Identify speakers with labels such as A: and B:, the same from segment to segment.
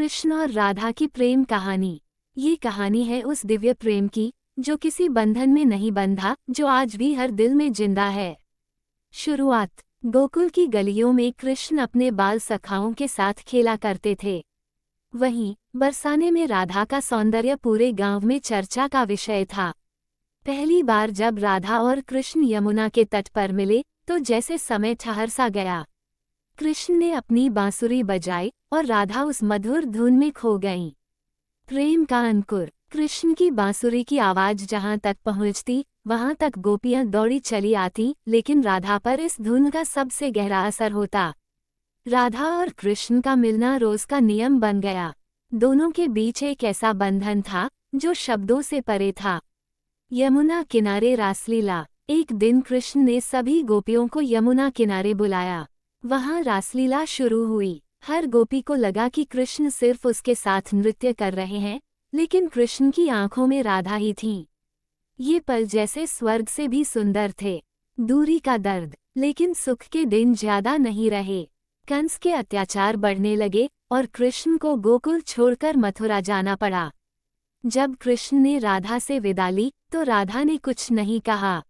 A: कृष्ण और राधा की प्रेम कहानी। ये कहानी है उस दिव्य प्रेम की जो किसी बंधन में नहीं बंधा, जो आज भी हर दिल में जिंदा है। शुरुआत। गोकुल की गलियों में कृष्ण अपने बाल सखाओं के साथ खेला करते थे। वहीं बरसाने में राधा का सौंदर्य पूरे गांव में चर्चा का विषय था। पहली बार जब राधा और कृष्ण यमुना के तट पर मिले तो जैसे समय ठहर सा गया। कृष्ण ने अपनी बांसुरी बजाई और राधा उस मधुर धुन में खो गईं। प्रेम का अंकुर। कृष्ण की बांसुरी की आवाज जहां तक पहुंचती वहां तक गोपियां दौड़ी चली आती, लेकिन राधा पर इस धुन का सबसे गहरा असर होता। राधा और कृष्ण का मिलना रोज का नियम बन गया। दोनों के बीच एक ऐसा बंधन था जो शब्दों से परे था। यमुना किनारे रासलीला। एक दिन कृष्ण ने सभी गोपियों को यमुना किनारे बुलाया। वहां रासलीला शुरू हुई। हर गोपी को लगा कि कृष्ण सिर्फ उसके साथ नृत्य कर रहे हैं, लेकिन कृष्ण की आंखों में राधा ही थी। ये पल जैसे स्वर्ग से भी सुंदर थे। दूरी का दर्द। लेकिन सुख के दिन ज्यादा नहीं रहे। कंस के अत्याचार बढ़ने लगे और कृष्ण को गोकुल छोड़कर मथुरा जाना पड़ा। जब कृष्ण ने राधा से विदा ली तो राधा ने कुछ नहीं कहा,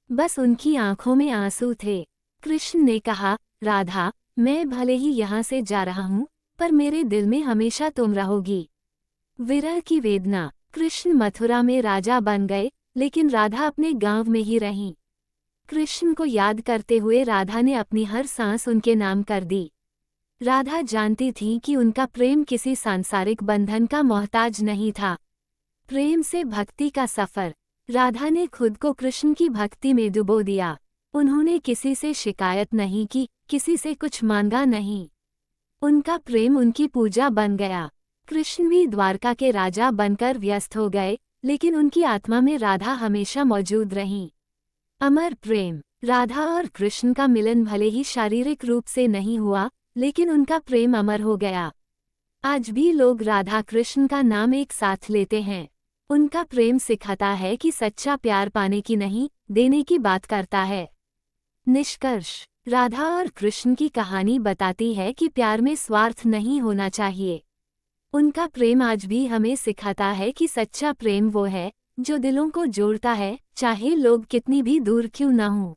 A: बस उनकी आंखों में आंसू थे। कृष्ण ने कहा, राधा, मैं भले ही यहाँ से जा रहा हूँ, पर मेरे दिल में हमेशा तुम रहोगी। विरह की वेदना। कृष्ण मथुरा में राजा बन गए, लेकिन राधा अपने गांव में ही रहीं। कृष्ण को याद करते हुए राधा ने अपनी हर सांस उनके नाम कर दी। राधा जानती थी कि उनका प्रेम किसी सांसारिक बंधन का मोहताज नहीं था। प्रेम से भक्ति का सफर। राधा ने खुद को कृष्ण की भक्ति में डुबो दिया। उन्होंने किसी से शिकायत नहीं की, किसी से कुछ मांगा नहीं। उनका प्रेम उनकी पूजा बन गया। कृष्ण भी द्वारका के राजा बनकर व्यस्त हो गए, लेकिन उनकी आत्मा में राधा हमेशा मौजूद रहीं। अमर प्रेम। राधा और कृष्ण का मिलन भले ही शारीरिक रूप से नहीं हुआ, लेकिन उनका प्रेम अमर हो गया। आज भी लोग राधा कृष्ण का नाम एक साथ लेते हैं। उनका प्रेम सिखाता है कि सच्चा प्यार पाने की नहीं, देने की बात करता है। निष्कर्ष। राधा और कृष्ण की कहानी बताती है कि प्यार में स्वार्थ नहीं होना चाहिए। उनका प्रेम आज भी हमें सिखाता है कि सच्चा प्रेम वो है जो दिलों को जोड़ता है, चाहे लोग कितनी भी दूर क्यों न हों।